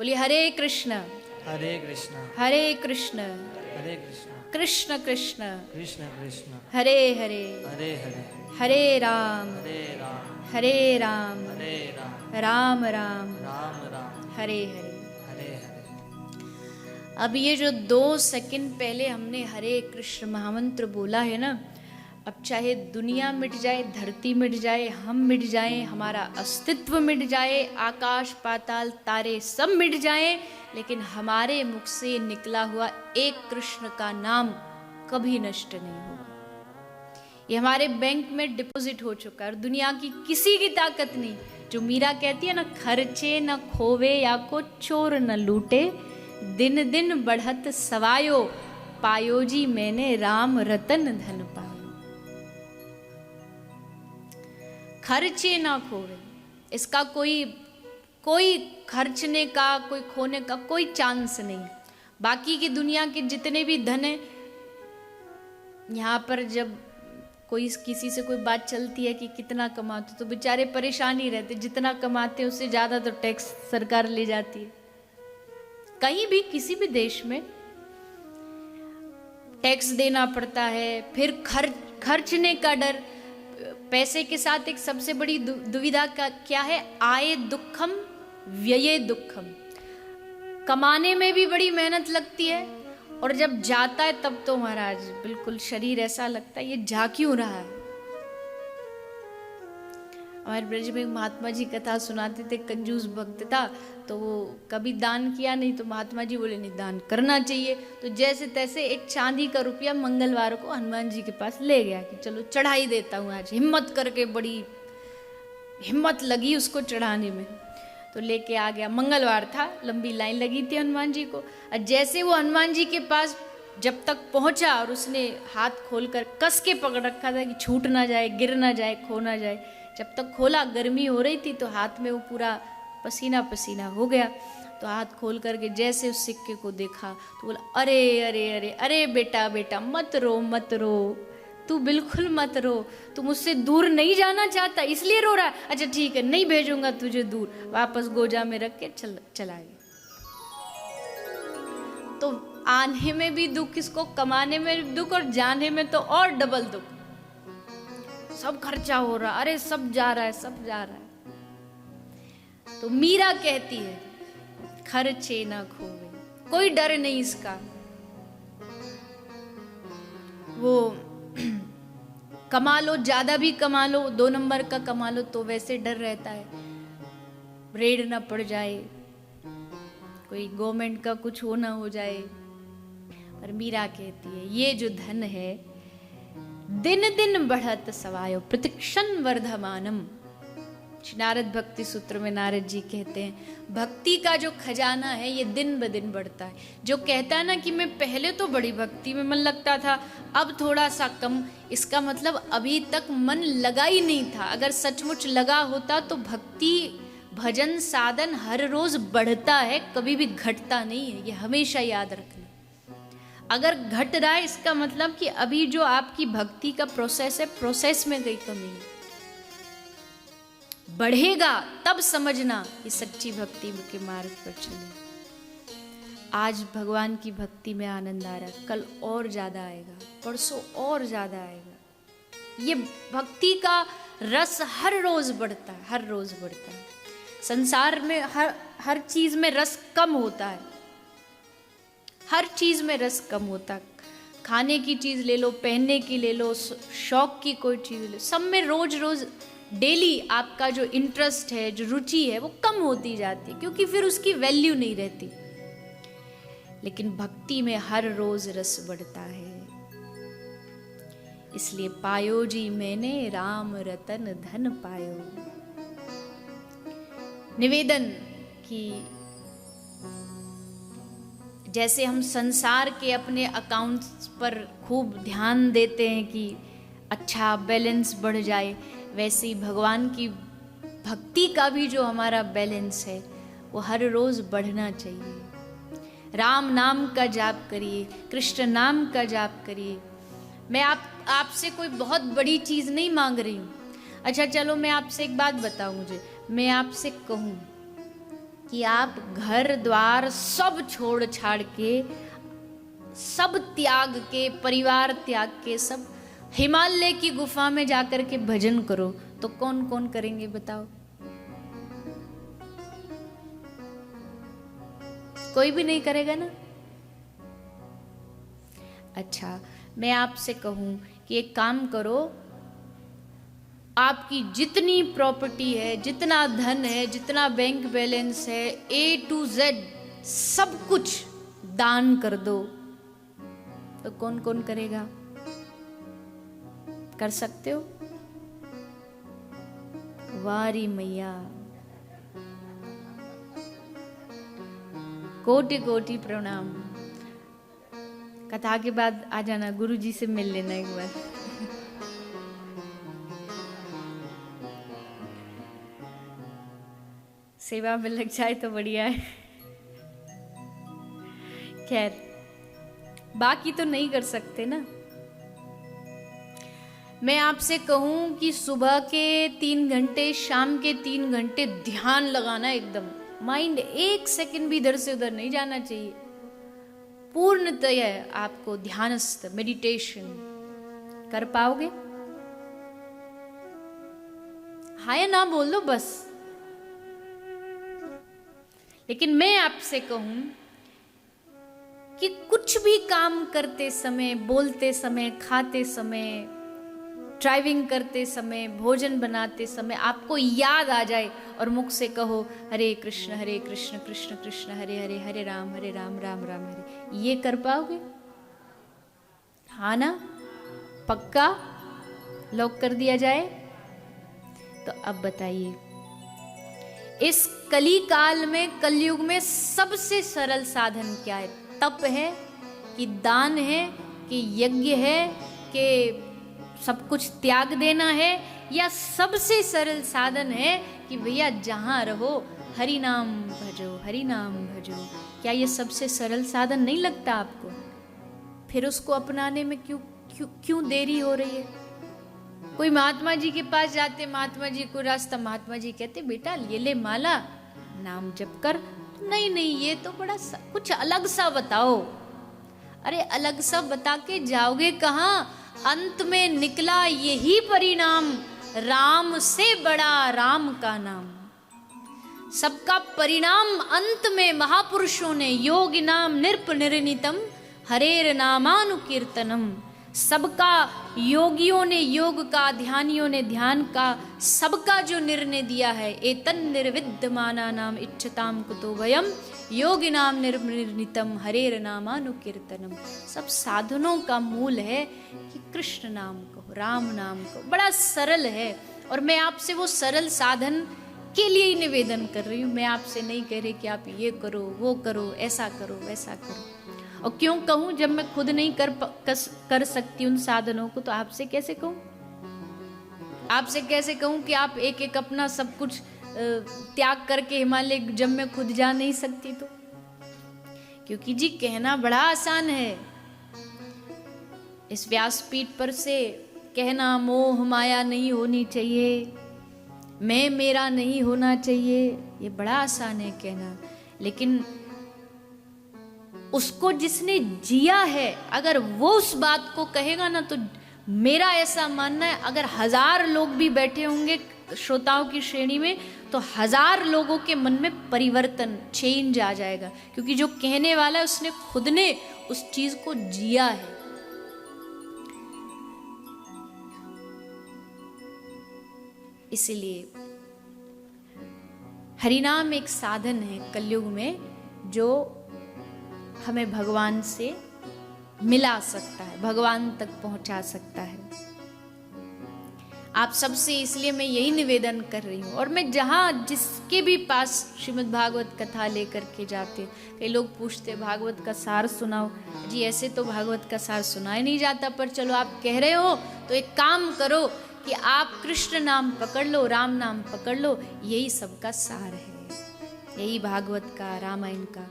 बोलिए हरे कृष्ण हरे कृष्ण हरे कृष्ण हरे कृष्ण कृष्ण कृष्ण कृष्ण कृष्ण हरे हरे हरे हरे हरे राम हरे राम हरे राम हरे राम राम राम राम राम हरे हरे। हरे हरे। अब ये जो 2 सेकंड पहले हमने हरे कृष्ण महामंत्र बोला है ना, अब चाहे दुनिया मिट जाए, धरती मिट जाए, हम मिट जाए, हमारा अस्तित्व मिट जाए, आकाश पाताल तारे सब मिट जाए, लेकिन हमारे मुख से निकला हुआ एक कृष्ण का नाम कभी नष्ट नहीं होगा। ये हमारे बैंक में डिपॉजिट हो चुका है और दुनिया की किसी की ताकत नहीं। जो मीरा कहती है ना, खर्चे न खोवे या को चोर न लूटे, दिन दिन बढ़त सवायो, पायो जी मैंने राम रतन धन पायो। खर्चे ना खोवे, इसका कोई खर्चने का, कोई खोने का कोई चांस नहीं। बाकी की दुनिया के जितने भी धन है, यहाँ पर जब कोई किसी से कोई बात चलती है कि कितना कमाते, तो बेचारे परेशान ही रहते। जितना कमाते उससे ज़्यादा तो टैक्स सरकार ले जाती है। कहीं भी किसी भी देश में टैक्स देना पड़ता है, फिर खर्चने का डर। पैसे के साथ एक सबसे बड़ी दुविधा का क्या है, आय दुखम व्यये दुखम। कमाने में भी बड़ी मेहनत लगती है और जब जाता है तब तो महाराज बिल्कुल शरीर ऐसा लगता है ये जा क्यों रहा है। हमारे ब्रज में महात्मा जी कथा सुनाते थे, कंजूस भक्त था तो वो कभी दान किया नहीं, तो महात्मा जी बोले नहीं दान करना चाहिए। तो जैसे तैसे एक चांदी का रुपया मंगलवार को हनुमान जी के पास ले गया कि चलो चढ़ाई देता हूँ आज, हिम्मत करके, बड़ी हिम्मत लगी उसको चढ़ाने में। तो लेके आ गया, मंगलवार था, लंबी लाइन लगी थी हनुमान जी को। और जैसे वो हनुमान जी के पास जब तक पहुंचा और उसने हाथ खोलकर कस के पकड़ रखा था कि छूट ना जाए, गिर ना जाए, खो ना जाए, जब तक खोला, गर्मी हो रही थी तो हाथ में वो पूरा पसीना पसीना हो गया। तो हाथ खोल करके जैसे उस सिक्के को देखा तो बोला अरे अरे अरे अरे बेटा बेटा मत रो मत रो, तू बिल्कुल मत रो, तू मुझसे दूर नहीं जाना चाहता इसलिए रो रहा है। अच्छा ठीक है, नहीं भेजूंगा तुझे दूर। वापस गोजा में रख के चला गया। तो आने में भी दुख इसको, कमाने में भी दुख और जाने में तो और डबल दुख। सब खर्चा हो रहा, अरे सब जा रहा है, सब जा रहा है। तो मीरा कहती है खर्चे ना खोवे, कोई डर नहीं इसका। वो कमा लो, ज्यादा भी कमा लो, 2 नंबर का कमा लो तो वैसे डर रहता है रेड ना पड़ जाए, कोई गवर्नमेंट का कुछ हो ना हो जाए। पर मीरा कहती है ये जो धन है दिन दिन बढ़त सवायो प्रतिक्षण वर्धमानम। श्री नारद भक्ति सूत्र में नारद जी कहते हैं भक्ति का जो खजाना है ये दिन ब दिन बढ़ता है। जो कहता है ना कि मैं पहले तो बड़ी भक्ति में मन लगता था, अब थोड़ा सा कम, इसका मतलब अभी तक मन लगा ही नहीं था। अगर सचमुच लगा होता तो भक्ति भजन साधन हर रोज बढ़ता है, कभी भी घटता नहीं है, ये हमेशा याद रखना। अगर घट रहा है इसका मतलब कि अभी जो आपकी भक्ति का प्रोसेस है, प्रोसेस में कोई कमी है। बढ़ेगा तब समझना कि सच्ची भक्ति के मार्ग पर चले। आज भगवान की भक्ति में आनंद आ रहा है, कल और ज्यादा आएगा, परसों और ज्यादा आएगा। ये भक्ति का रस हर रोज बढ़ता है, हर रोज बढ़ता है। संसार में हर चीज में रस कम होता है, हर चीज में रस कम होता है। खाने की चीज ले लो, पहनने की ले लो, शौक की कोई चीज ले लो, सब में रोज रोज डेली आपका जो इंटरेस्ट है, जो रुचि है, वो कम होती जाती है, क्योंकि फिर उसकी वैल्यू नहीं रहती। लेकिन भक्ति में हर रोज रस बढ़ता है। इसलिए पायो जी मैंने राम रतन धन पायो। निवेदन कि जैसे हम संसार के अपने अकाउंट्स पर खूब ध्यान देते हैं कि अच्छा बैलेंस बढ़ जाए, वैसे ही भगवान की भक्ति का भी जो हमारा बैलेंस है वो हर रोज बढ़ना चाहिए। राम नाम का जाप करिए, कृष्ण नाम का जाप करिए। मैं आपसे कोई बहुत बड़ी चीज़ नहीं मांग रही हूँ। अच्छा चलो मैं आपसे एक बात बताऊँ, मैं आपसे कहूँ कि आप घर द्वार सब छोड़ छाड़ के, सब त्याग के, परिवार त्याग के, सब हिमालय की गुफा में जाकर के भजन करो, तो कौन कौन करेंगे बताओ? कोई भी नहीं करेगा ना। अच्छा, मैं आपसे कहूं कि एक काम करो, आपकी जितनी प्रॉपर्टी है, जितना धन है, जितना बैंक बैलेंस है, A to Z सब कुछ दान कर दो, तो कौन कौन करेगा? कर सकते हो? वारी मैया, कोटि कोटि प्रणाम। कथा के बाद आ जाना, गुरुजी से मिल लेना एक बार। सेवा में लग जाए तो बढ़िया है। खैर, बाकी तो नहीं कर सकते ना। मैं आपसे कहूं कि सुबह के 3 घंटे, शाम के 3 घंटे ध्यान लगाना, एकदम माइंड 1 सेकंड भी इधर से उधर नहीं जाना चाहिए। पूर्णतः आपको ध्यानस्थ, मेडिटेशन कर पाओगे? हाँ या ना बोल दो बस। लेकिन मैं आपसे कहूं कि कुछ भी काम करते समय, बोलते समय, खाते समय, ड्राइविंग करते समय, भोजन बनाते समय आपको याद आ जाए और मुख से कहो हरे कृष्ण कृष्ण कृष्ण हरे हरे, हरे राम राम राम हरे। ये कर पाओगे? हाँ ना? पक्का? लॉक कर दिया जाए? तो अब बताइए, इस कली काल में, कलयुग में सबसे सरल साधन क्या है? तप है कि दान है कि यज्ञ है कि सब कुछ त्याग देना है? या सबसे सरल साधन है कि भैया जहां रहो हरि नाम भजो, हरि नाम भजो? क्या ये सबसे सरल साधन नहीं लगता आपको? फिर उसको अपनाने में क्यों देरी हो रही है? कोई महात्मा जी के पास जाते, महात्मा जी को रास्ता, महात्मा जी कहते बेटा ये ले माला, नाम जप कर। नहीं नहीं, ये तो बड़ा कुछ अलग सा बताओ। अरे अलग सा बता के जाओगे कहाँ? अंत में निकला यही परिणाम, राम से बड़ा राम का नाम। सबका परिणाम अंत में महापुरुषों ने, योग नाम नृप निर्णितम हरेर नामानुकीर्तनम। सबका योगियों ने योग का, ध्यानियों ने ध्यान का, सबका जो निर्णय दिया है, एतन निर्विद्यमाना नाम इच्छताम कुतो भयम योगिनाम निर्नितम हरेर नामानुकीर्तनम। सब साधनों का मूल है कि कृष्ण नाम कहो, राम नाम कहो। बड़ा सरल है, और मैं आपसे वो सरल साधन के लिए ही निवेदन कर रही हूँ। मैं आपसे नहीं कह रही कि आप ये करो, वो करो, ऐसा करो, वैसा करो। और क्यों कहूँ? जब मैं खुद नहीं कर सकती उन साधनों को, तो आपसे कैसे कहूँ? आपसे कैसे कहूँ कि आप एक एक अपना सब कुछ त्याग करके हिमालय, जब मैं खुद जा नहीं सकती तो? क्योंकि जी कहना बड़ा आसान है, इस व्यासपीठ पर से कहना मोह माया नहीं होनी चाहिए, मैं मेरा नहीं होना चाहिए, ये बड़ा आसान है कहना। लेकिन उसको जिसने जिया है, अगर वो उस बात को कहेगा ना, तो मेरा ऐसा मानना है, अगर 1000 लोग भी बैठे होंगे श्रोताओं की श्रेणी में, तो 1000 लोगों के मन में परिवर्तन, चेंज आ जाएगा। क्योंकि जो कहने वाला है उसने खुद ने उस चीज को जिया है। इसलिए हरिनाम एक साधन है कलयुग में, जो हमें भगवान से मिला सकता है, भगवान तक पहुंचा सकता है। आप सबसे इसलिए मैं यही निवेदन कर रही हूँ। और मैं जहाँ जिसके भी पास श्रीमद् भागवत कथा लेकर के जाते, कई लोग पूछते भागवत का सार सुनाओ। जी ऐसे तो भागवत का सार सुनाया नहीं जाता, पर चलो आप कह रहे हो तो एक काम करो कि आप कृष्ण नाम पकड़ लो, राम नाम पकड़ लो, यही सबका सार है, यही भागवत का, रामायण का